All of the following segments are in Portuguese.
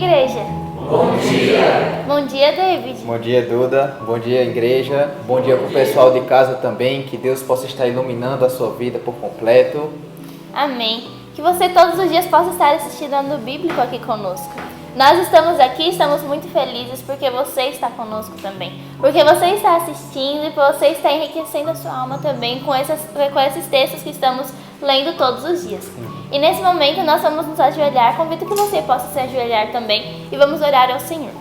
igreja. Bom dia. Bom dia, David. Bom dia, Duda. Bom dia, igreja. Bom dia para o pessoal de casa também. Que Deus possa estar iluminando a sua vida por completo. Amém. Que você todos os dias possa estar assistindo ao bíblico aqui conosco. Nós estamos aqui, estamos muito felizes porque você está conosco também. Porque você está assistindo e você está enriquecendo a sua alma também com esses textos que estamos lendo todos os dias. E nesse momento nós vamos nos ajoelhar. Convido que você possa se ajoelhar também e vamos orar ao Senhor.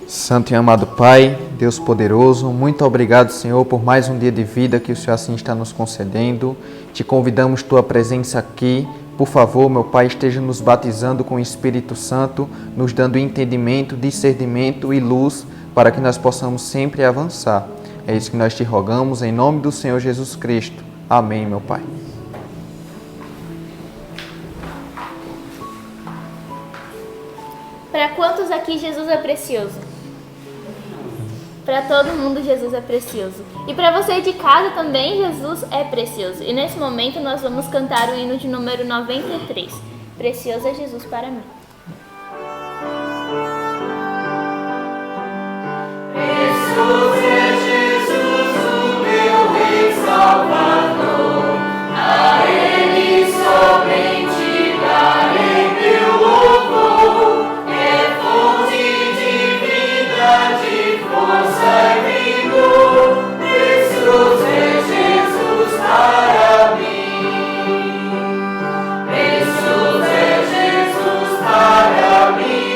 Santo e amado Pai, Deus poderoso, muito obrigado, Senhor, por mais um dia de vida que o Senhor assim está nos concedendo. Te convidamos tua presença aqui. Por favor, meu Pai, esteja nos batizando com o Espírito Santo, nos dando entendimento, discernimento e luz para que nós possamos sempre avançar. É isso que nós te rogamos, em nome do Senhor Jesus Cristo. Amém, meu Pai. Para quantos aqui Jesus é precioso? Para todo mundo Jesus é precioso. E para você de casa também Jesus é precioso. E nesse momento nós vamos cantar o hino de número 93. Precioso é Jesus para mim. Precioso é Jesus, o meu Rei Salvador. A Ele somente darei meu louvor. É fonte de vida, de força e vigor. Precioso é Jesus para mim. Precioso é Jesus para mim.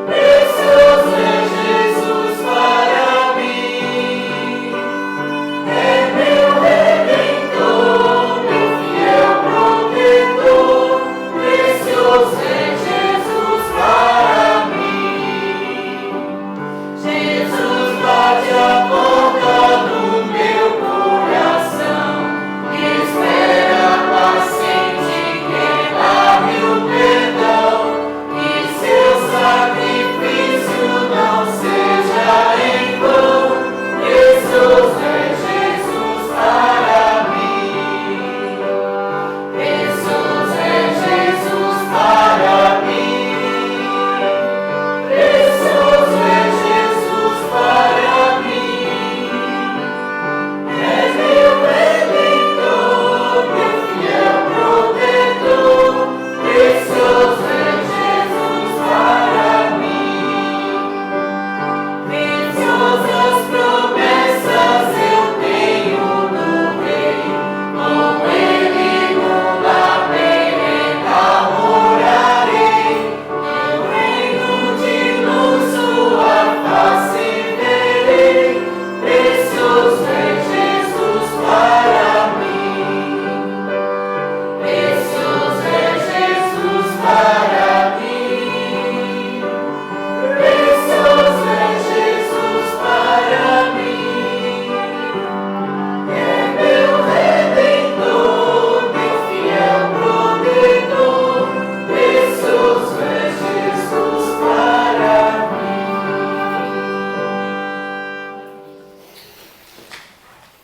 Precioso é Jesus para mim. É meu Redentor, meu fiel protetor. Precioso é Jesus para mim. Jesus bate a porta do meu coração, espera paciente que dá-me o perdão, que seu sacrifício não seja em vão. Precioso é Jesus para mim. Precioso é Jesus para mim. Precioso é Jesus para mim. É meu Redentor, meu fiel protetor. Precioso é Jesus para mim. Preciosas promessas eu tenho no Rei. Com Ele no lar perene morarei. No reino de luz sua face verei. Precioso é Jesus para mim. Precioso é Jesus para mim. Precioso é Jesus para mim. É meu Redentor, meu fiel protetor. Precioso é Jesus para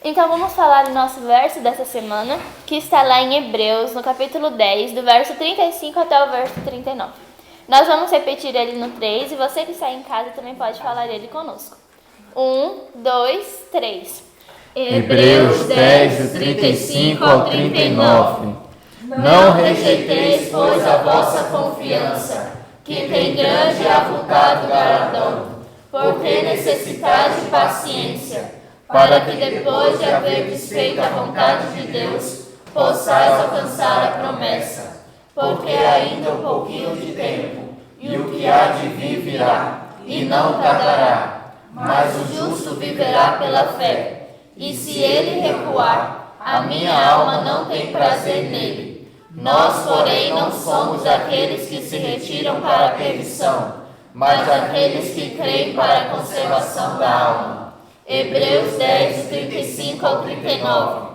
Então vamos falar do nosso verso dessa semana, que está lá em Hebreus, no capítulo 10, do verso 35 até o verso 39. Nós vamos repetir ele no 3 e você que está em casa também pode falar ele conosco. 1, 2, 3. Hebreus 10, do 35 ao 39. Não rejeiteis, pois, a vossa confiança, que tem grande e avultado galardão, porque necessitais de paciência, para que depois de haverdes feito a vontade de Deus, possais alcançar a promessa. Porque ainda um pouquinho de tempo, e o que há de vir virá, e não tardará. Mas o justo viverá pela fé, e se ele recuar, a minha alma não tem prazer nele. Nós, porém, não somos daqueles que se retiram para a perdição, mas daqueles que creem para a conservação da alma. Hebreus 10, 35 ao 39.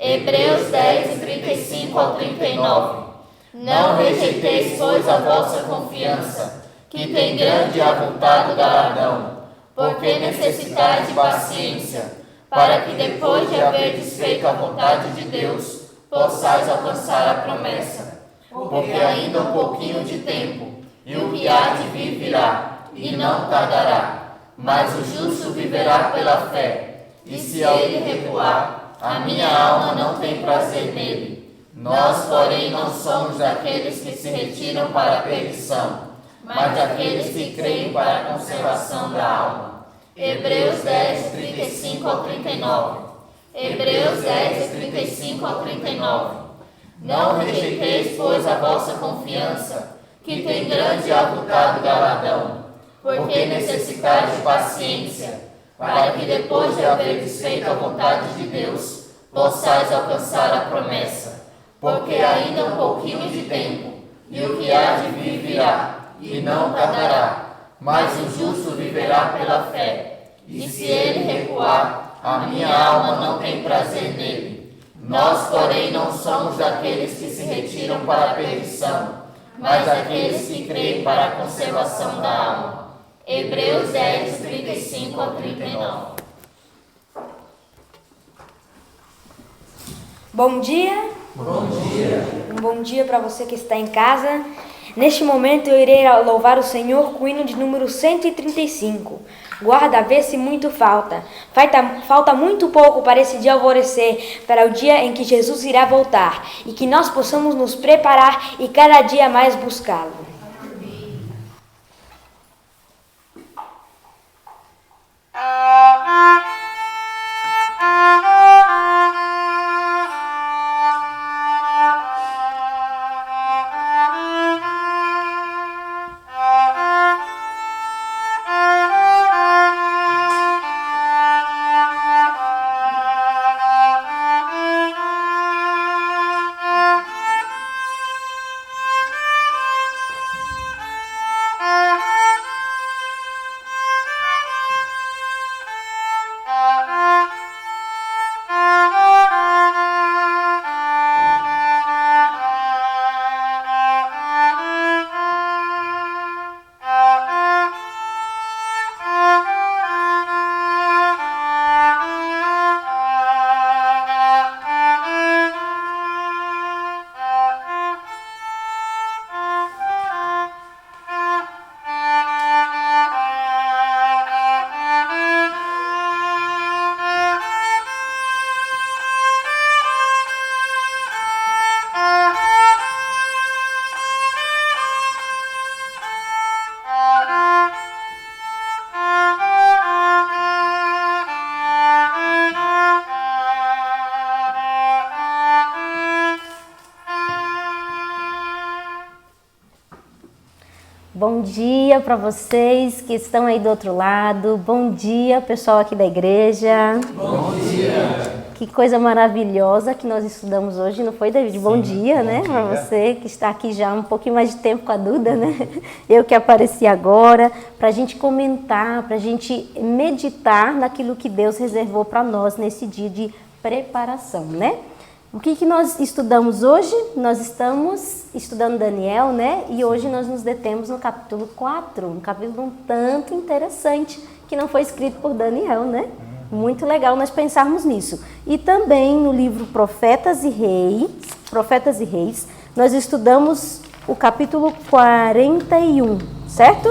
Hebreus 10, 35 ao 39. Não rejeiteis, pois, a vossa confiança, que tem grande e avultado galardão, porque necessitais de paciência, para que depois de haverdes feito a vontade de Deus, possais alcançar a promessa. Porque ainda um pouquinho de tempo, e o que há de vir virá, e não tardará. Mas o justo viverá pela fé, e se ele recuar, a minha alma não tem prazer nele. Nós, porém, não somos daqueles que se retiram para a perdição, mas daqueles que creem para a conservação da alma. Hebreus 10, 35 ao 39. Hebreus 10, 35 ao 39. Não rejeiteis, pois, a vossa confiança, que tem grande e avultado galardão, porque necessitais de paciência, para que depois de haverdes feito a vontade de Deus, possais alcançar a promessa. Porque ainda um pouquinho de tempo, e o que há de vir virá, e não tardará. Mas o justo viverá pela fé, e se ele recuar, a minha alma não tem prazer nele. Nós, porém, não somos daqueles que se retiram para a perdição, mas daqueles que creem para a conservação da alma. Hebreus 10, 35 ao 39. Bom dia. Bom dia. Um bom dia para você que está em casa. Neste momento eu irei louvar o Senhor com o hino de número 135. Guarda, vê-se muito falta. Falta muito pouco para esse dia alvorecer, para o dia em que Jesus irá voltar, e que nós possamos nos preparar e cada dia mais buscá-lo. Bom dia para vocês que estão aí do outro lado. Bom dia, pessoal aqui da igreja. Bom dia. Que coisa maravilhosa que nós estudamos hoje, não foi, David? Bom dia, né? Para você que está aqui já há um pouquinho mais de tempo com a Duda, né? Eu que apareci agora, para a gente comentar, para a gente meditar naquilo que Deus reservou para nós nesse dia de preparação, né? O que nós estudamos hoje? Nós estamos estudando Daniel, né? E hoje nós nos detemos no capítulo 4, um capítulo um tanto interessante, que não foi escrito por Daniel, né? Muito legal nós pensarmos nisso. E também no livro Profetas e Reis, nós estudamos o capítulo 41, certo?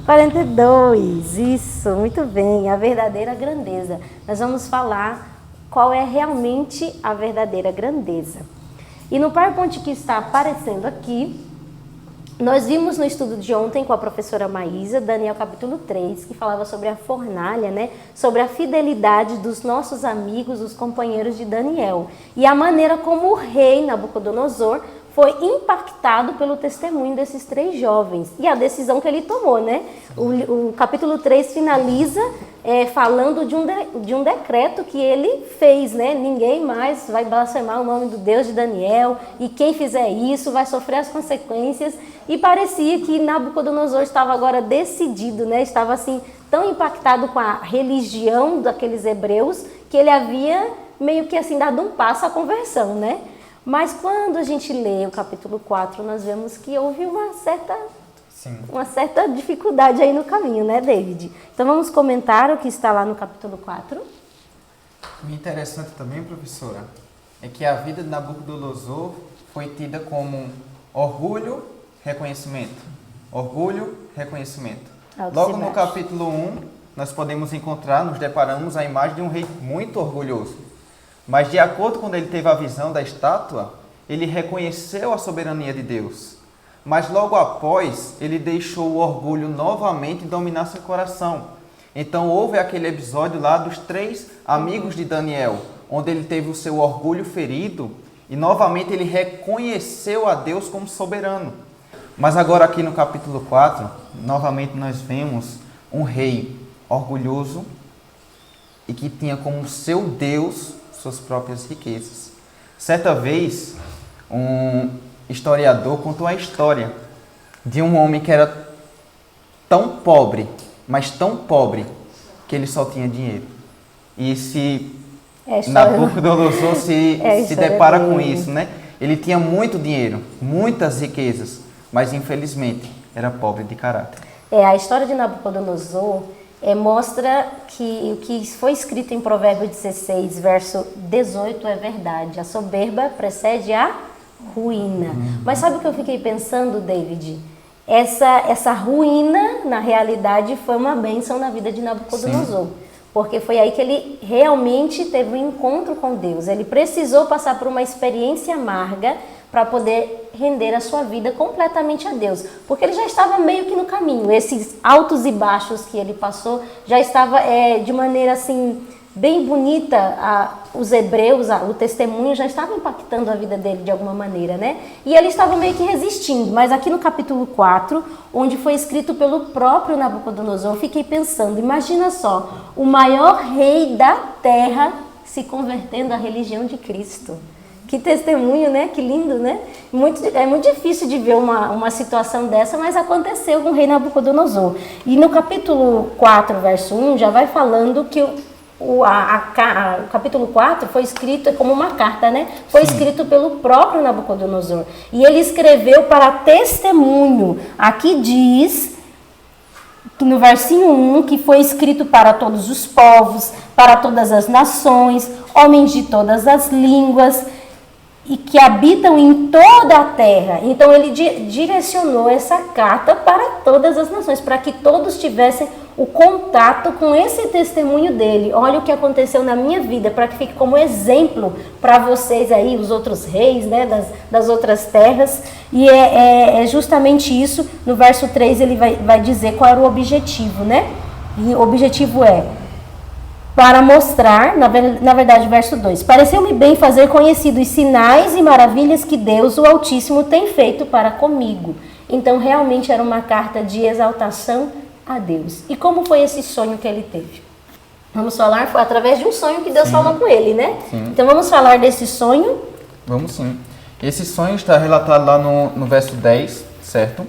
42, isso, muito bem, a verdadeira grandeza. Nós vamos falar qual é realmente a verdadeira grandeza. E no PowerPoint que está aparecendo aqui, nós vimos no estudo de ontem com a professora Maísa, Daniel capítulo 3, que falava sobre a fornalha, né? Sobre a fidelidade dos nossos amigos, os companheiros de Daniel. E a maneira como o rei Nabucodonosor foi impactado pelo testemunho desses 3 jovens e a decisão que ele tomou, né? O capítulo 3 finaliza falando de um decreto que ele fez, né? Ninguém mais vai blasfemar o nome do Deus de Daniel, e quem fizer isso vai sofrer as consequências. E parecia que Nabucodonosor estava agora decidido, né? Estava assim tão impactado com a religião daqueles hebreus que ele havia meio que assim dado um passo à conversão, né? Mas quando a gente lê o capítulo 4, nós vemos que houve uma certa dificuldade aí no caminho, né, David? Então vamos comentar o que está lá no capítulo 4. O interessante também, professora, é que a vida de Nabucodonosor foi tida como orgulho, reconhecimento. Orgulho, reconhecimento. Logo no capítulo 1, nós podemos encontrar, nos deparamos a imagem de um rei muito orgulhoso. Mas de acordo com quando ele teve a visão da estátua, ele reconheceu a soberania de Deus. Mas logo após, ele deixou o orgulho novamente dominar seu coração. Então houve aquele episódio lá dos 3 amigos de Daniel, onde ele teve o seu orgulho ferido e novamente ele reconheceu a Deus como soberano. Mas agora aqui no capítulo 4, novamente nós vemos um rei orgulhoso e que tinha como seu Deus suas próprias riquezas. Certa vez, um historiador contou a história de um homem que era tão pobre, mas tão pobre, que ele só tinha dinheiro. E se Nabucodonosor se depara com isso, né? Ele tinha muito dinheiro, muitas riquezas, mas infelizmente era pobre de caráter. A história de Nabucodonosor mostra que o que foi escrito em Provérbios 16, verso 18 é verdade. A soberba precede a ruína. Mas sabe o que eu fiquei pensando, David? Essa ruína, na realidade, foi uma bênção na vida de Nabucodonosor. Sim. Porque foi aí que ele realmente teve um encontro com Deus. Ele precisou passar por uma experiência amarga para poder render a sua vida completamente a Deus. Porque ele já estava meio que no caminho. Esses altos e baixos que ele passou já estava de maneira assim bem bonita. Os hebreus, o testemunho já estava impactando a vida dele de alguma maneira, né? E ele estava meio que resistindo. Mas aqui no capítulo 4, onde foi escrito pelo próprio Nabucodonosor, eu fiquei pensando, imagina só, o maior rei da terra se convertendo à religião de Cristo. Que testemunho, né? Que lindo, né? É muito difícil de ver uma situação dessa, mas aconteceu com o rei Nabucodonosor. E no capítulo 4, verso 1, já vai falando que o capítulo 4 foi escrito como uma carta, né? Foi escrito pelo próprio Nabucodonosor. E ele escreveu para testemunho. Aqui diz, no versinho 1, que foi escrito para todos os povos, para todas as nações, homens de todas as línguas, e que habitam em toda a terra. Então ele direcionou essa carta para todas as nações, para que todos tivessem o contato com esse testemunho dele. Olha o que aconteceu na minha vida, para que fique como exemplo para vocês aí, os outros reis, né, das outras terras. E é justamente isso. No verso 3 ele vai dizer qual era o objetivo, né? E o objetivo para mostrar, na verdade, verso 2, pareceu-me bem fazer conhecidos os sinais e maravilhas que Deus, o Altíssimo, tem feito para comigo. Então, realmente era uma carta de exaltação a Deus. E como foi esse sonho que ele teve? Vamos falar, foi através de um sonho que Deus falou com ele, né? Sim. Então, vamos falar desse sonho? Vamos sim. Esse sonho está relatado lá no verso 10, certo?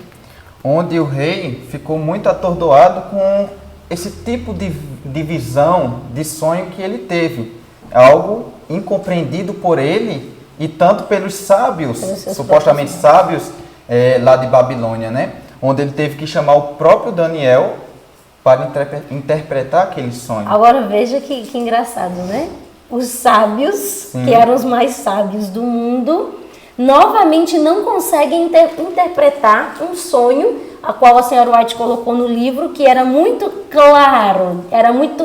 Onde o rei ficou muito atordoado com esse tipo de visão, de sonho que ele teve. Algo incompreendido por ele e tanto pelos sábios, supostamente sábios, lá de Babilônia, né? Onde ele teve que chamar o próprio Daniel para interpretar aquele sonho. Agora veja que engraçado, né? Os sábios, sim, que eram os mais sábios do mundo, novamente não conseguem interpretar um sonho a qual a senhora White colocou no livro, que era muito claro,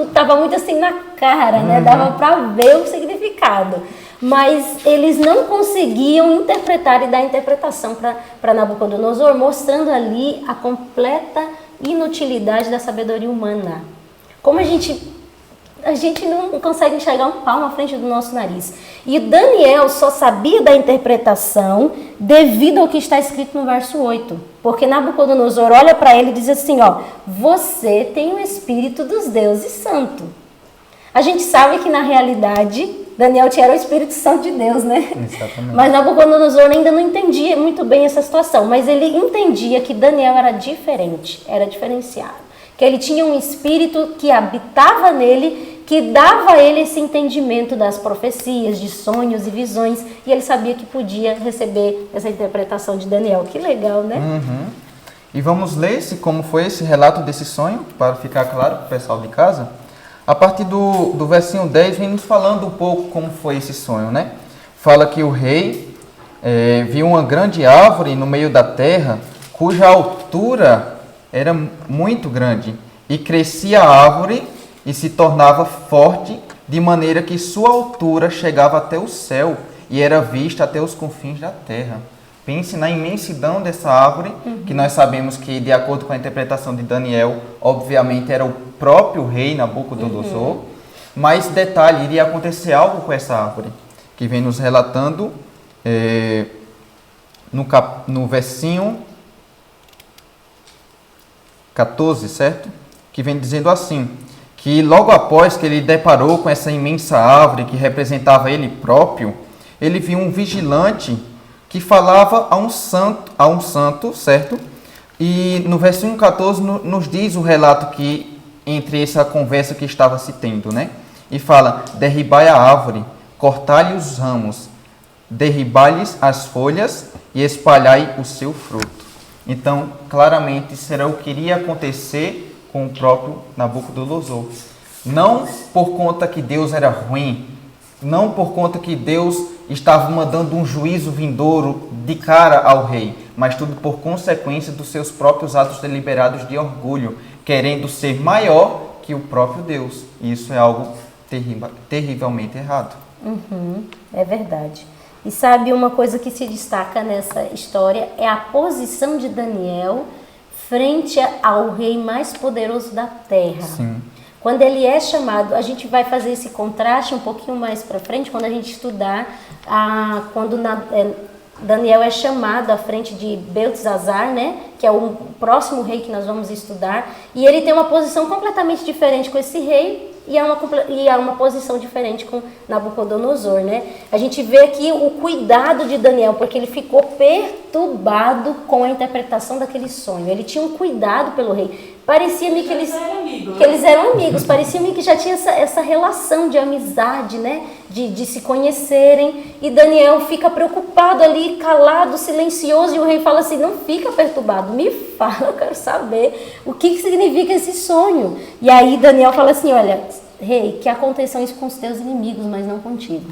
estava muito assim na cara, né? Dava para ver o significado. Mas eles não conseguiam interpretar e dar interpretação para Nabucodonosor, mostrando ali a completa inutilidade da sabedoria humana. Como a gente não consegue enxergar um palmo à frente do nosso nariz. E Daniel só sabia da interpretação devido ao que está escrito no verso 8. Porque Nabucodonosor olha para ele e diz assim, você tem o Espírito dos deuses santo. A gente sabe que na realidade Daniel tinha o Espírito Santo de Deus, né? Exatamente. Mas Nabucodonosor ainda não entendia muito bem essa situação. Mas ele entendia que Daniel era diferente, era diferenciado. Que ele tinha um espírito que habitava nele, que dava a ele esse entendimento das profecias, de sonhos e visões, e ele sabia que podia receber essa interpretação de Daniel. Que legal, né? E vamos ler como foi esse relato desse sonho, para ficar claro para o pessoal de casa. A partir do versinho 10, vem nos falando um pouco como foi esse sonho, né? Fala que o rei viu uma grande árvore no meio da terra, cuja altura era muito grande, e crescia a árvore e se tornava forte, de maneira que sua altura chegava até o céu e era vista até os confins da terra. Pense na imensidão dessa árvore, que nós sabemos que, de acordo com a interpretação de Daniel, obviamente era o próprio rei Nabucodonosor. Mas, detalhe, iria acontecer algo com essa árvore, que vem nos relatando no versinho 14, certo? Que vem dizendo assim, que logo após que ele deparou com essa imensa árvore que representava ele próprio, ele viu um vigilante que falava a um santo, certo? E no versículo 14 nos diz o relato que entre essa conversa que estava se tendo, né? E fala: derribai a árvore, cortai-lhe os ramos, derribai-lhes as folhas e espalhai o seu fruto. Então, claramente, será o que iria acontecer com o próprio Nabucodonosor. Não por conta que Deus era ruim, não por conta que Deus estava mandando um juízo vindouro de cara ao rei, mas tudo por consequência dos seus próprios atos deliberados de orgulho, querendo ser maior que o próprio Deus. E isso é algo terrivelmente errado. É verdade. E sabe, uma coisa que se destaca nessa história é a posição de Daniel frente ao rei mais poderoso da terra. Sim. Quando ele é chamado, a gente vai fazer esse contraste um pouquinho mais para frente, quando a gente estudar, quando Daniel é chamado à frente de Beltesazar, né, que é o próximo rei que nós vamos estudar, e ele tem uma posição completamente diferente com esse rei, e é uma posição diferente com Nabucodonosor, né? A gente vê aqui o cuidado de Daniel, porque ele ficou perturbado com a interpretação daquele sonho. Ele tinha um cuidado pelo rei. Parecia-me que eles eram amigos, parecia-me que já tinha essa relação de amizade, né? De se conhecerem. E Daniel fica preocupado ali, calado, silencioso, e o rei fala assim: não fica perturbado, me fala, eu quero saber o que significa esse sonho. E aí Daniel fala assim: olha, rei, que aconteçam isso com os teus inimigos, mas não contigo.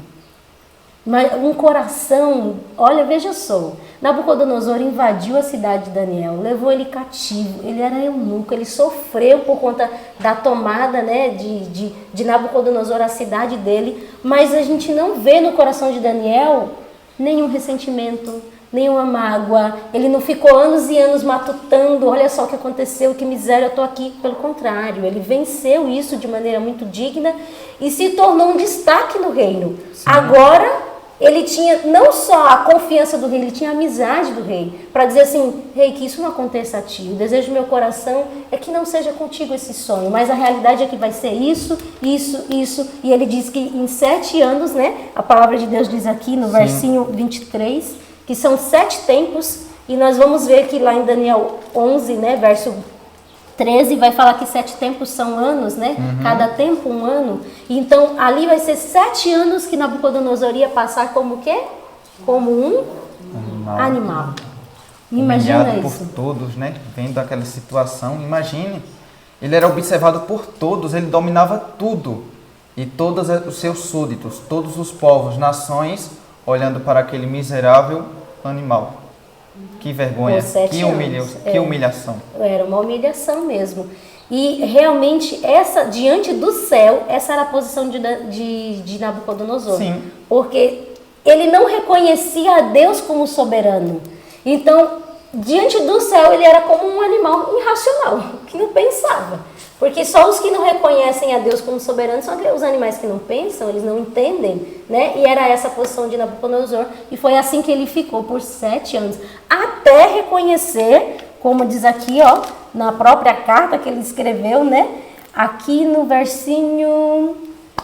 Mas um coração, olha, veja só, Nabucodonosor invadiu a cidade de Daniel, levou ele cativo, ele era eunuco, ele sofreu por conta da tomada, né, de Nabucodonosor a cidade dele, mas a gente não vê no coração de Daniel nenhum ressentimento, nenhuma mágoa, ele não ficou anos e anos matutando, olha só o que aconteceu, que miséria, eu estou aqui. Pelo contrário, ele venceu isso de maneira muito digna e se tornou um destaque no reino. Sim. Agora, ele tinha não só a confiança do rei, ele tinha a amizade do rei, para dizer assim: rei, que isso não aconteça a ti, o desejo do meu coração é que não seja contigo esse sonho, mas a realidade é que vai ser isso, e ele diz que em 7 anos, né, a palavra de Deus diz aqui no versinho 23, que são 7 tempos, e nós vamos ver que lá em Daniel 11, né, verso 13, vai falar que 7 tempos são anos, né? Cada tempo um ano. Então, ali vai ser 7 anos que Nabucodonosor ia passar como o quê? Como um animal. Imagina Humilhado isso. por todos, né? Vendo aquela situação, imagine. Ele era observado por todos, ele dominava tudo. E todos os seus súditos, todos os povos, nações, olhando para aquele miserável animal. Que vergonha, que humilhação. Era uma humilhação mesmo. E realmente, diante do céu, essa era a posição de Nabucodonosor. Sim. Porque ele não reconhecia a Deus como soberano. Então, diante do céu, ele era como um animal irracional, que não pensava. Porque só os que não reconhecem a Deus como soberano são os animais que não pensam, eles não entendem, né? E era essa a posição de Nabucodonosor, e foi assim que ele ficou por 7 anos, até reconhecer, como diz aqui, ó, na própria carta que ele escreveu, né? Aqui no versinho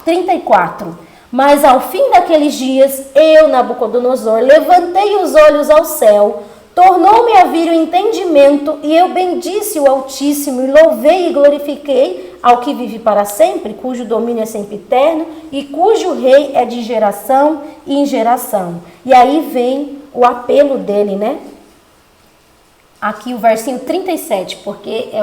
34. Mas ao fim daqueles dias, eu, Nabucodonosor, levantei os olhos ao céu, tornou-me a vir o entendimento, e eu bendisse o Altíssimo, e louvei e glorifiquei ao que vive para sempre, cujo domínio é sempre eterno, e cujo rei é de geração em geração. E aí vem o apelo dele, né? Aqui o versinho 37, porque é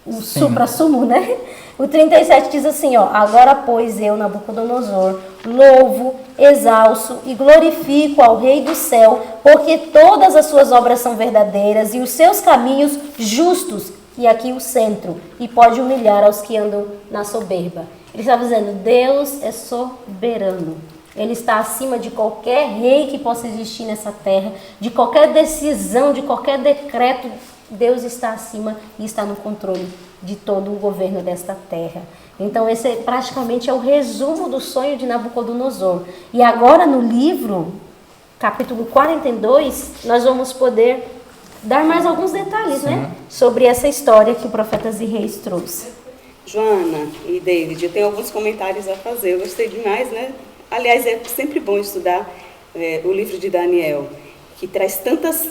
o supra-sumo, né? O 37 diz assim, ó: agora, pois, eu, Nabucodonosor, louvo, exalço e glorifico ao Rei do céu, porque todas as suas obras são verdadeiras e os seus caminhos justos. E aqui o centro, e pode humilhar aos que andam na soberba. Ele está dizendo, Deus é soberano. Ele está acima de qualquer rei que possa existir nessa terra, de qualquer decisão, de qualquer decreto. Deus está acima e está no controle de todo o governo desta terra. Então esse praticamente é o resumo do sonho de Nabucodonosor. E agora no livro, capítulo 42, nós vamos poder dar mais alguns detalhes, né, sobre essa história que o Profetas e Reis trouxe. Joana e David, eu tenho alguns comentários a fazer. Eu gostei demais, né? Aliás, é sempre bom estudar o livro de Daniel, que traz tantas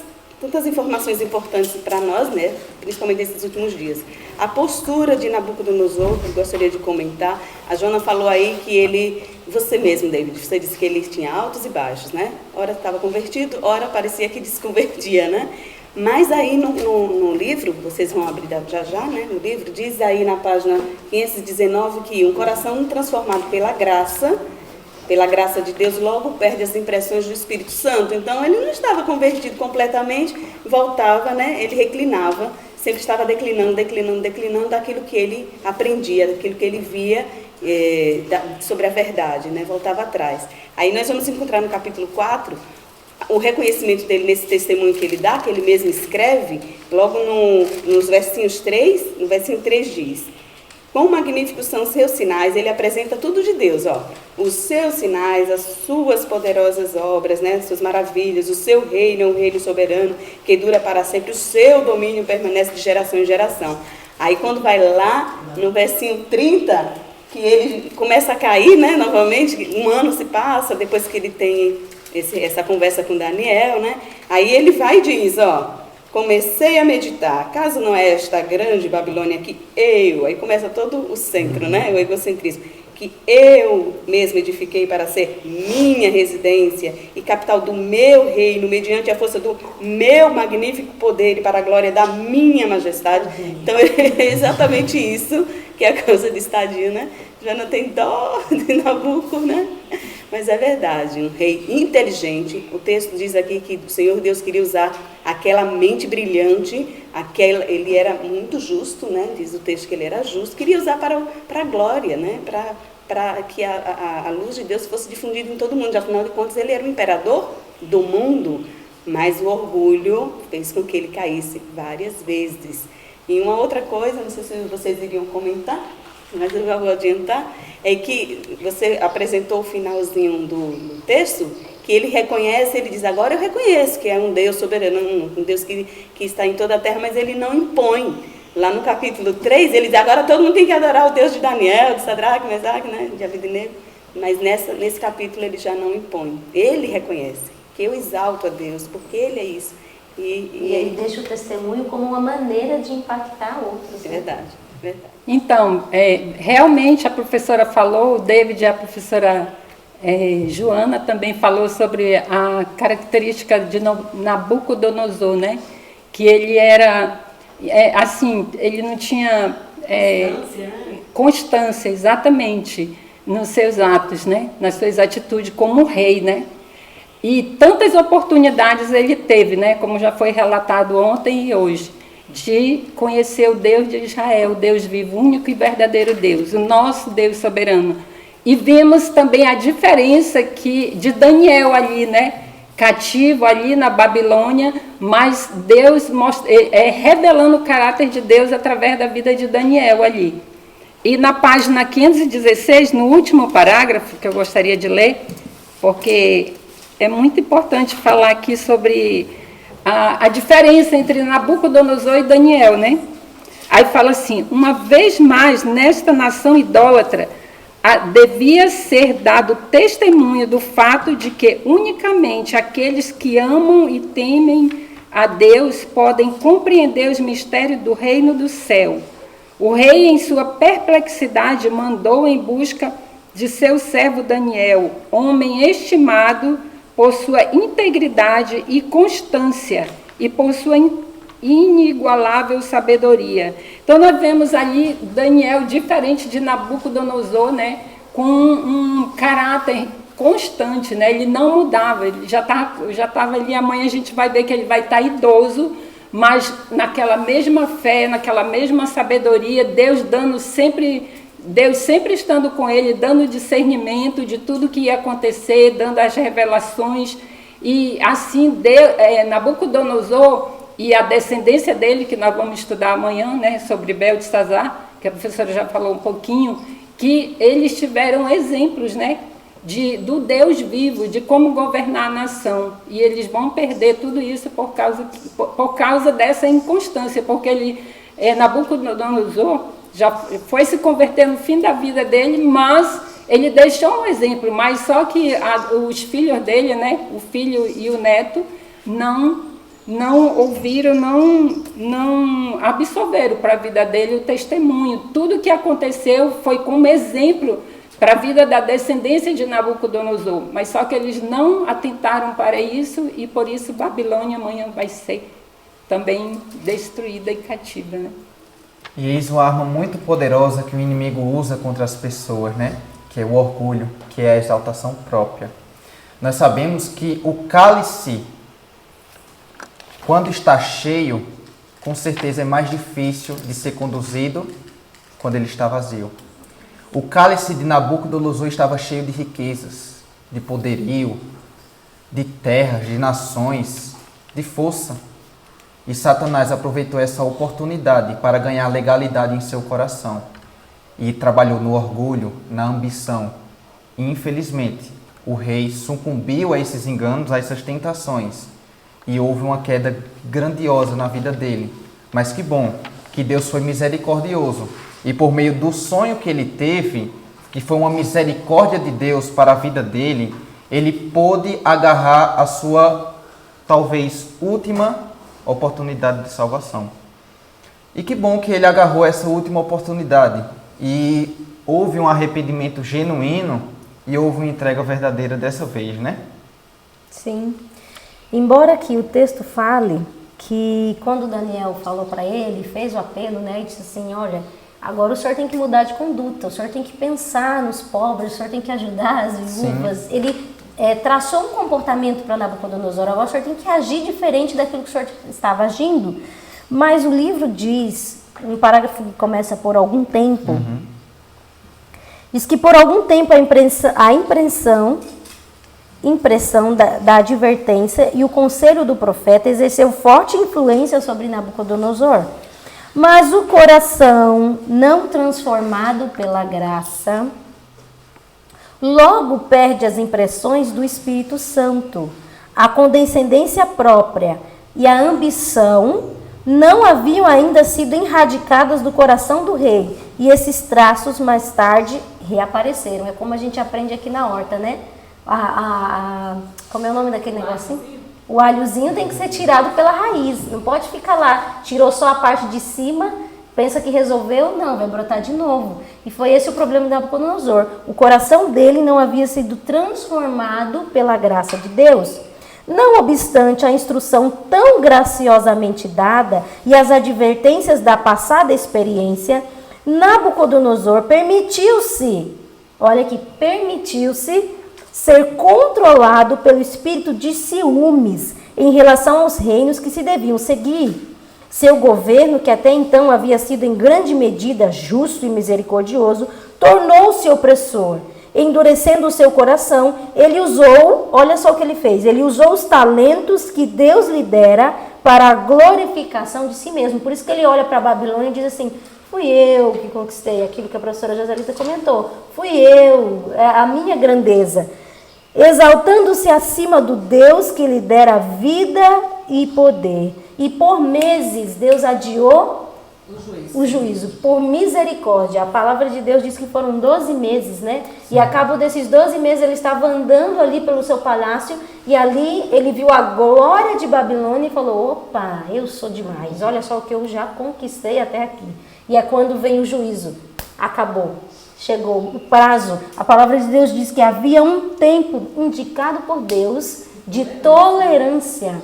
informações importantes para nós, né? Principalmente nesses últimos dias. A postura de Nabucodonosor, que eu gostaria de comentar. A Joana falou aí que ele, você mesmo, David, você disse que ele tinha altos e baixos, né? Ora estava convertido, ora parecia que desconvertia, né? Mas aí no livro, vocês vão abrir já, né? No livro diz aí na página 519 que um coração transformado pela graça de Deus, logo perde as impressões do Espírito Santo. Então ele não estava convertido completamente, voltava, né? Ele reclinava, sempre estava declinando daquilo que ele aprendia, daquilo que ele via sobre a verdade, né? Voltava atrás. Aí nós vamos encontrar no capítulo 4 o reconhecimento dele nesse testemunho que ele dá, que ele mesmo escreve, logo nos versinhos 3, no versinho 3 diz: quão magníficos são os seus sinais. Ele apresenta tudo de Deus, ó. Os seus sinais, as suas poderosas obras, né? As suas maravilhas, o seu reino é um reino soberano que dura para sempre, o seu domínio permanece de geração em geração. Aí quando vai lá no versinho 30, que ele começa a cair, né? Novamente, um ano se passa, depois que ele tem essa conversa com Daniel, né? Aí ele vai e diz, ó: comecei a meditar, caso não é esta grande Babilônia que aí começa todo o centro, né? O egocentrismo, que eu mesmo edifiquei para ser minha residência e capital do meu reino, mediante a força do meu magnífico poder e para a glória da minha majestade. Então é exatamente isso que é a causa de estadia, né? Já não tem dó de Nabuco, né? Mas é verdade, um rei inteligente. O texto diz aqui que o Senhor Deus queria usar aquela mente brilhante, ele era muito justo, né? Diz o texto que ele era justo, queria usar para a glória, né? Para que a luz de Deus fosse difundida em todo mundo. Afinal de contas, ele era o imperador do mundo, mas o orgulho fez com que ele caísse várias vezes. E uma outra coisa, não sei se vocês iriam comentar, mas eu já vou adiantar, é que você apresentou o finalzinho do texto, que ele reconhece, ele diz, agora eu reconheço que é um Deus soberano, um Deus que está em toda a terra, mas ele não impõe. Lá no capítulo 3, ele diz, agora todo mundo tem que adorar o Deus de Daniel, de Sadraque, Mesaque, né, de Abednego. Mas nesse capítulo ele já não impõe. Ele reconhece que eu exalto a Deus, porque ele é isso. E ele deixa o testemunho como uma maneira de impactar outros. É verdade, é verdade. Então, realmente a professora falou, o David e a professora Joana também falou sobre a característica de Nabucodonosor, né? Que ele era, assim, ele não tinha constância, exatamente, nos seus atos, né? Nas suas atitudes como rei, né? E tantas oportunidades ele teve, né? Como já foi relatado ontem e hoje, de conhecer o Deus de Israel, o Deus vivo, único e verdadeiro Deus, o nosso Deus soberano. E vimos também a diferença de Daniel ali, né? Cativo ali na Babilônia, mas Deus revelando o caráter de Deus através da vida de Daniel ali. E na página 516, no último parágrafo, que eu gostaria de ler, porque é muito importante falar aqui sobre a diferença entre Nabucodonosor e Daniel, né? Aí fala assim, uma vez mais, nesta nação idólatra, devia ser dado testemunho do fato de que unicamente aqueles que amam e temem a Deus podem compreender os mistérios do reino do céu. O rei, em sua perplexidade, mandou em busca de seu servo Daniel, homem estimado por sua integridade e constância e por sua inigualável sabedoria. Então nós vemos ali Daniel diferente de Nabucodonosor, né? Com um caráter constante, né? Ele não mudava, ele já estava ali, amanhã a gente vai ver que ele vai estar idoso, mas naquela mesma fé, naquela mesma sabedoria, Deus sempre estando com ele, dando discernimento de tudo que ia acontecer, dando as revelações. E assim, Nabucodonosor e a descendência dele, que nós vamos estudar amanhã, né, sobre Beltesazar, que a professora já falou um pouquinho, que eles tiveram exemplos, né, do Deus vivo, de como governar a nação. E eles vão perder tudo isso por causa dessa inconstância, porque Nabucodonosor já foi se converter no fim da vida dele, mas ele deixou um exemplo, mas só que os filhos dele, né, o filho e o neto, não ouviram, não absorveram para a vida dele o testemunho. Tudo que aconteceu foi como exemplo para a vida da descendência de Nabucodonosor, mas só que eles não atentaram para isso, e por isso Babilônia amanhã vai ser também destruída e cativa, né? E eis uma arma muito poderosa que o inimigo usa contra as pessoas, né? Que é o orgulho, que é a exaltação própria. Nós sabemos que o cálice, quando está cheio, com certeza é mais difícil de ser conduzido quando ele está vazio. O cálice de Nabucodonosor estava cheio de riquezas, de poderio, de terras, de nações, de força. E Satanás aproveitou essa oportunidade para ganhar legalidade em seu coração. E trabalhou no orgulho, na ambição. E, infelizmente, o rei sucumbiu a esses enganos, a essas tentações. E houve uma queda grandiosa na vida dele. Mas que bom que Deus foi misericordioso. E por meio do sonho que ele teve, que foi uma misericórdia de Deus para a vida dele, ele pôde agarrar a sua, talvez, última oportunidade de salvação. E que bom que ele agarrou essa última oportunidade. E houve um arrependimento genuíno e houve uma entrega verdadeira dessa vez, né? Sim. Embora aqui o texto fale que quando Daniel falou para ele, fez o apelo, né, e disse assim, olha, agora o senhor tem que mudar de conduta, o senhor tem que pensar nos pobres, o senhor tem que ajudar as viúvas. Sim. Ele traçou um comportamento para Nabucodonosor, agora o senhor tem que agir diferente daquilo que o senhor estava agindo. Mas o livro diz, um parágrafo que começa por algum tempo, diz que por algum tempo a impressão da advertência e o conselho do profeta exerceu forte influência sobre Nabucodonosor. Mas o coração não transformado pela graça logo perde as impressões do Espírito Santo. A condescendência própria e a ambição não haviam ainda sido erradicadas do coração do rei, e esses traços mais tarde reapareceram. É como a gente aprende aqui na horta, né? Como é o nome daquele negocinho? O alhozinho tem que ser tirado pela raiz, não pode ficar lá, tirou só a parte de cima, pensa que resolveu, não, vai brotar de novo. E foi esse o problema de Nabucodonosor. O coração dele não havia sido transformado pela graça de Deus. Não obstante a instrução tão graciosamente dada e as advertências da passada experiência, Nabucodonosor permitiu-se ser controlado pelo espírito de ciúmes em relação aos reinos que se deviam seguir. Seu governo, que até então havia sido em grande medida justo e misericordioso, tornou-se opressor. Endurecendo o seu coração, ele usou, olha só o que ele fez, ele usou os talentos que Deus lhe dera para a glorificação de si mesmo. Por isso que ele olha para a Babilônia e diz assim, fui eu que conquistei, aquilo que a professora Joselita comentou, fui eu, a minha grandeza. Exaltando-se acima do Deus que lhe dera vida e poder. E por meses Deus adiou o juízo, por misericórdia. A palavra de Deus diz que foram 12 meses, né? Sim. E a cabo desses 12 meses ele estava andando ali pelo seu palácio e ali ele viu a glória de Babilônia e falou, opa, eu sou demais, olha só o que eu já conquistei até aqui. E é quando vem o juízo, acabou, chegou o prazo. A palavra de Deus diz que havia um tempo indicado por Deus de tolerância.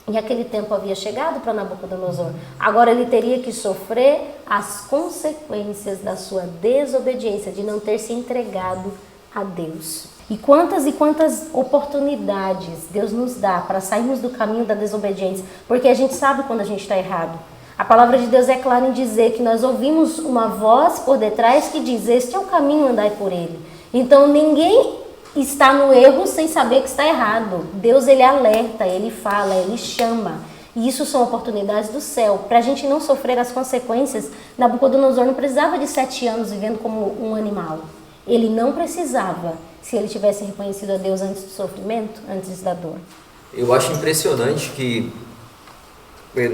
E aquele tempo havia chegado para Nabucodonosor. Agora ele teria que sofrer as consequências da sua desobediência, de não ter se entregado a Deus. E quantas oportunidades Deus nos dá para sairmos do caminho da desobediência, porque a gente sabe quando a gente está errado. A palavra de Deus é clara em dizer que nós ouvimos uma voz por detrás que diz: este é o caminho, andai por ele. Então ninguém está no erro sem saber que está errado. Deus, ele alerta, ele fala, ele chama. E isso são oportunidades do céu. Para a gente não sofrer as consequências, Nabucodonosor não precisava de 7 anos vivendo como um animal. Ele não precisava, se ele tivesse reconhecido a Deus antes do sofrimento, antes da dor. Eu acho impressionante que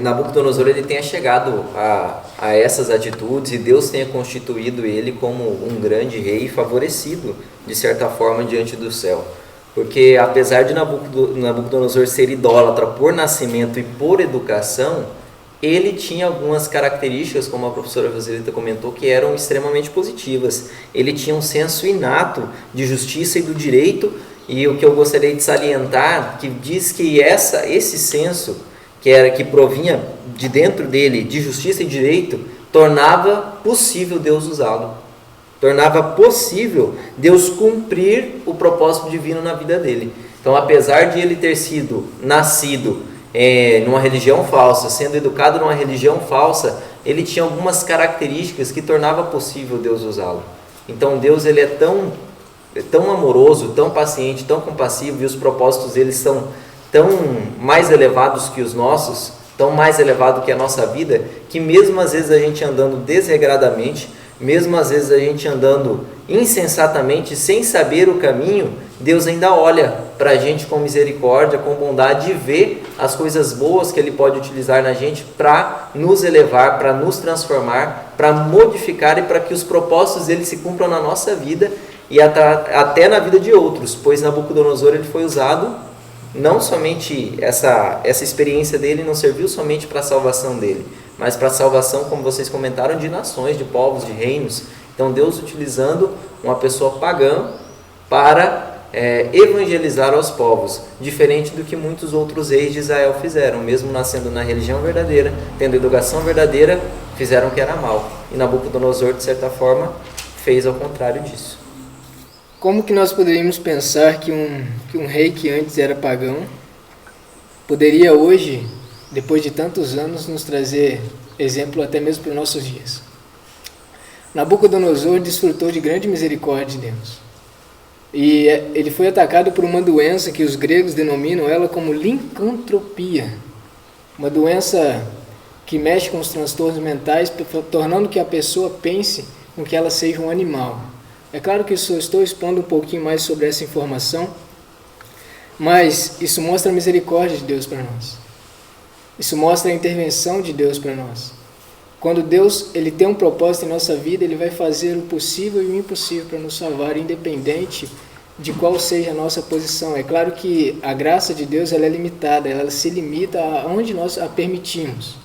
Nabucodonosor ele tenha chegado a essas atitudes e Deus tenha constituído ele como um grande rei favorecido, de certa forma, diante do céu. Porque apesar de Nabucodonosor ser idólatra por nascimento e por educação, ele tinha algumas características, como a professora Roselita comentou, que eram extremamente positivas. Ele tinha um senso inato de justiça e do direito, e o que eu gostaria de salientar, que diz que esse senso que provinha de dentro dele, de justiça e direito, tornava possível Deus usá-lo. Tornava possível Deus cumprir o propósito divino na vida dele. Então, apesar de ele ter sido nascido numa religião falsa, sendo educado numa religião falsa, ele tinha algumas características que tornava possível Deus usá-lo. Então, Deus ele é tão amoroso, tão paciente, tão compassivo, e os propósitos dele são tão mais elevados que os nossos, tão mais elevado que a nossa vida, que mesmo às vezes a gente andando desregradamente, mesmo às vezes a gente andando insensatamente, sem saber o caminho, Deus ainda olha para a gente com misericórdia, com bondade, e vê as coisas boas que Ele pode utilizar na gente para nos elevar, para nos transformar, para modificar e para que os propósitos dele se cumpram na nossa vida e até na vida de outros, pois Nabucodonosor ele foi usado. Não somente essa experiência dele não serviu somente para a salvação dele, mas para a salvação, como vocês comentaram, de nações, de povos, de reinos. Então Deus utilizando uma pessoa pagã para evangelizar aos povos, diferente do que muitos outros reis de Israel fizeram, mesmo nascendo na religião verdadeira, tendo educação verdadeira, fizeram o que era mal. E Nabucodonosor, de certa forma, fez ao contrário disso. Como que nós poderíamos pensar que um rei que antes era pagão poderia hoje, depois de tantos anos, nos trazer exemplo até mesmo para os nossos dias? Nabucodonosor desfrutou de grande misericórdia de Deus. E ele foi atacado por uma doença que os gregos denominam ela como licantropia. Uma doença que mexe com os transtornos mentais, tornando que a pessoa pense com que ela seja um animal. É claro que eu estou expondo um pouquinho mais sobre essa informação, mas isso mostra a misericórdia de Deus para nós. Isso mostra a intervenção de Deus para nós. Quando Deus ele tem um propósito em nossa vida, Ele vai fazer o possível e o impossível para nos salvar, independente de qual seja a nossa posição. É claro que a graça de Deus ela é limitada, ela se limita aonde nós a permitimos.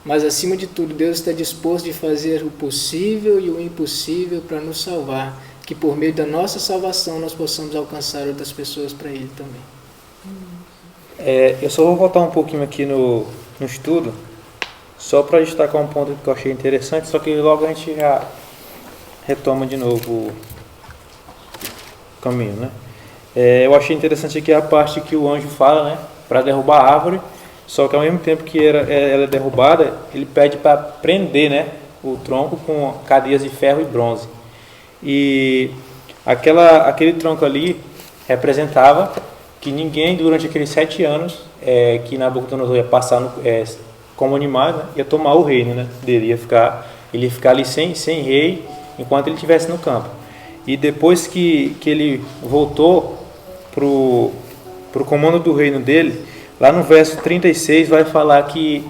Mas, acima de tudo, Deus está disposto de fazer o possível e o impossível para nos salvar, que por meio da nossa salvação nós possamos alcançar outras pessoas para Ele também. Eu só vou voltar um pouquinho aqui no estudo, só para destacar um ponto que eu achei interessante, só que logo a gente já retoma de novo o caminho, né? Eu achei interessante aqui a parte que o anjo fala, né, para derrubar a árvore. Só que ao mesmo tempo que ela é derrubada, ele pede para prender, né, o tronco com cadeias de ferro e bronze. E aquele tronco ali representava que ninguém, durante aqueles 7 anos que Nabucodonosor ia passar como animal, né, ia tomar o reino, né, dele. Ele ia ficar ali sem rei enquanto ele estivesse no campo. E depois que ele voltou para o comando do reino dele, lá no verso 36 vai falar que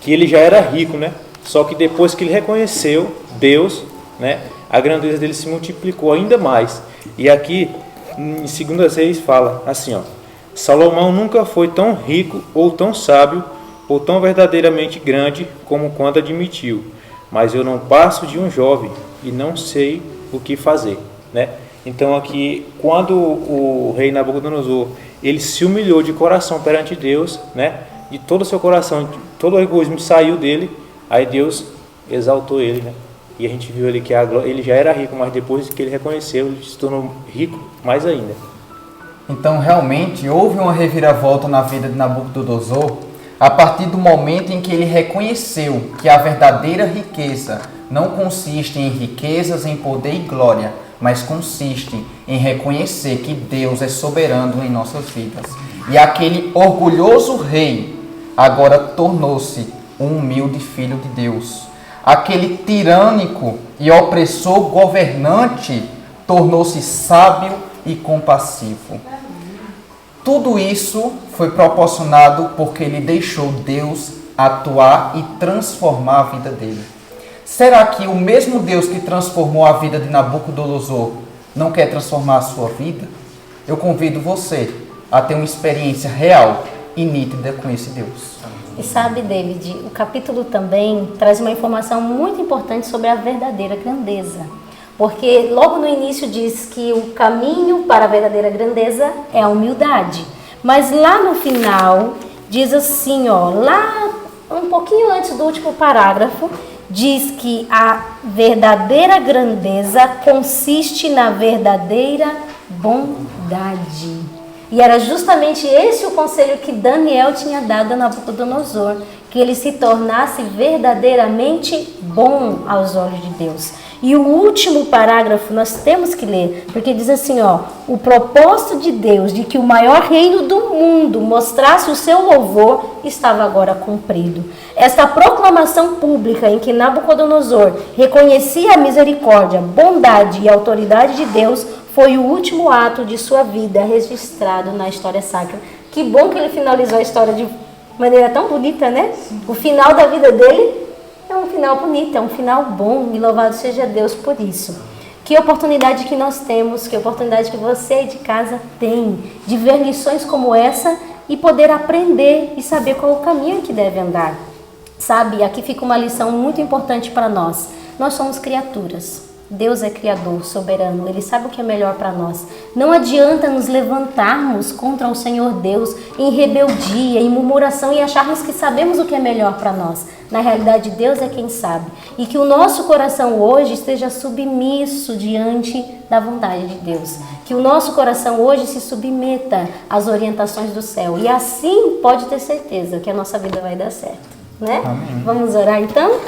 ele já era rico, né? Só que depois que ele reconheceu Deus, né, a grandeza dele se multiplicou ainda mais. E aqui em 2 Reis fala assim, ó: Salomão nunca foi tão rico ou tão sábio ou tão verdadeiramente grande como quando admitiu: mas eu não passo de um jovem e não sei o que fazer, né? Então aqui, quando o rei Nabucodonosor ele se humilhou de coração perante Deus, né? De todo o seu coração, todo o egoísmo saiu dele, aí Deus exaltou ele, né? E a gente viu ali que ele já era rico, mas depois que ele reconheceu, ele se tornou rico mais ainda. Então, realmente, houve uma reviravolta na vida de Nabucodonosor a partir do momento em que ele reconheceu que a verdadeira riqueza não consiste em riquezas, em poder e glória, mas consiste em reconhecer que Deus é soberano em nossas vidas. E aquele orgulhoso rei agora tornou-se um humilde filho de Deus. Aquele tirânico e opressor governante tornou-se sábio e compassivo. Tudo isso foi proporcionado porque ele deixou Deus atuar e transformar a vida dele. Será que o mesmo Deus que transformou a vida de Nabucodonosor não quer transformar a sua vida? Eu convido você a ter uma experiência real e nítida com esse Deus. E sabe, David, o capítulo também traz uma informação muito importante sobre a verdadeira grandeza. Porque logo no início diz que o caminho para a verdadeira grandeza é a humildade. Mas lá no final diz assim, ó, lá um pouquinho antes do último parágrafo, diz que a verdadeira grandeza consiste na verdadeira bondade. E era justamente esse o conselho que Daniel tinha dado a Nabucodonosor, que ele se tornasse verdadeiramente bom aos olhos de Deus. E o último parágrafo nós temos que ler, porque diz assim, ó, o propósito de Deus de que o maior reino do mundo mostrasse o seu louvor estava agora cumprido. Esta proclamação pública em que Nabucodonosor reconhecia a misericórdia, bondade e autoridade de Deus foi o último ato de sua vida registrado na história sacra. Que bom que ele finalizou a história de maneira tão bonita, né? O final da vida dele é um final bonito, é um final bom, e louvado seja Deus por isso. Que oportunidade que nós temos, que oportunidade que você de casa tem de ver lições como essa e poder aprender e saber qual o caminho que deve andar. Sabe, aqui fica uma lição muito importante para nós. Nós somos criaturas. Deus é criador, soberano, Ele sabe o que é melhor para nós. Não adianta nos levantarmos contra o Senhor Deus em rebeldia, em murmuração e acharmos que sabemos o que é melhor para nós. Na realidade, Deus é quem sabe. E que o nosso coração hoje esteja submisso diante da vontade de Deus. Que o nosso coração hoje se submeta às orientações do céu. E assim pode ter certeza que a nossa vida vai dar certo, né? Amém. Vamos orar então?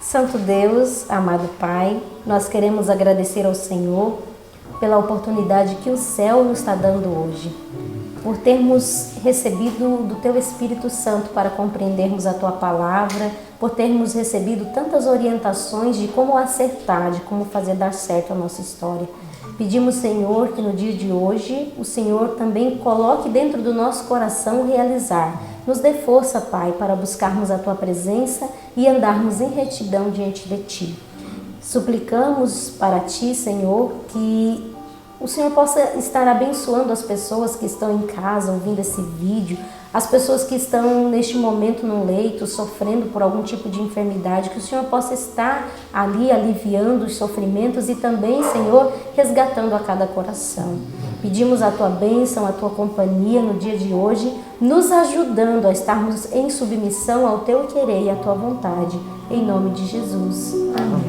Santo Deus, amado Pai, nós queremos agradecer ao Senhor pela oportunidade que o céu nos está dando hoje, por termos recebido do Teu Espírito Santo para compreendermos a Tua Palavra, por termos recebido tantas orientações de como acertar, de como fazer dar certo a nossa história. Pedimos, Senhor, que no dia de hoje o Senhor também coloque dentro do nosso coração o realizar. Nos dê força, Pai, para buscarmos a Tua presença e andarmos em retidão diante de Ti. Suplicamos para Ti, Senhor, que o Senhor possa estar abençoando as pessoas que estão em casa ouvindo esse vídeo, as pessoas que estão neste momento no leito, sofrendo por algum tipo de enfermidade, que o Senhor possa estar ali aliviando os sofrimentos e também, Senhor, resgatando a cada coração. Pedimos a Tua bênção, a Tua companhia no dia de hoje, nos ajudando a estarmos em submissão ao Teu querer e à Tua vontade. Em nome de Jesus. Amém.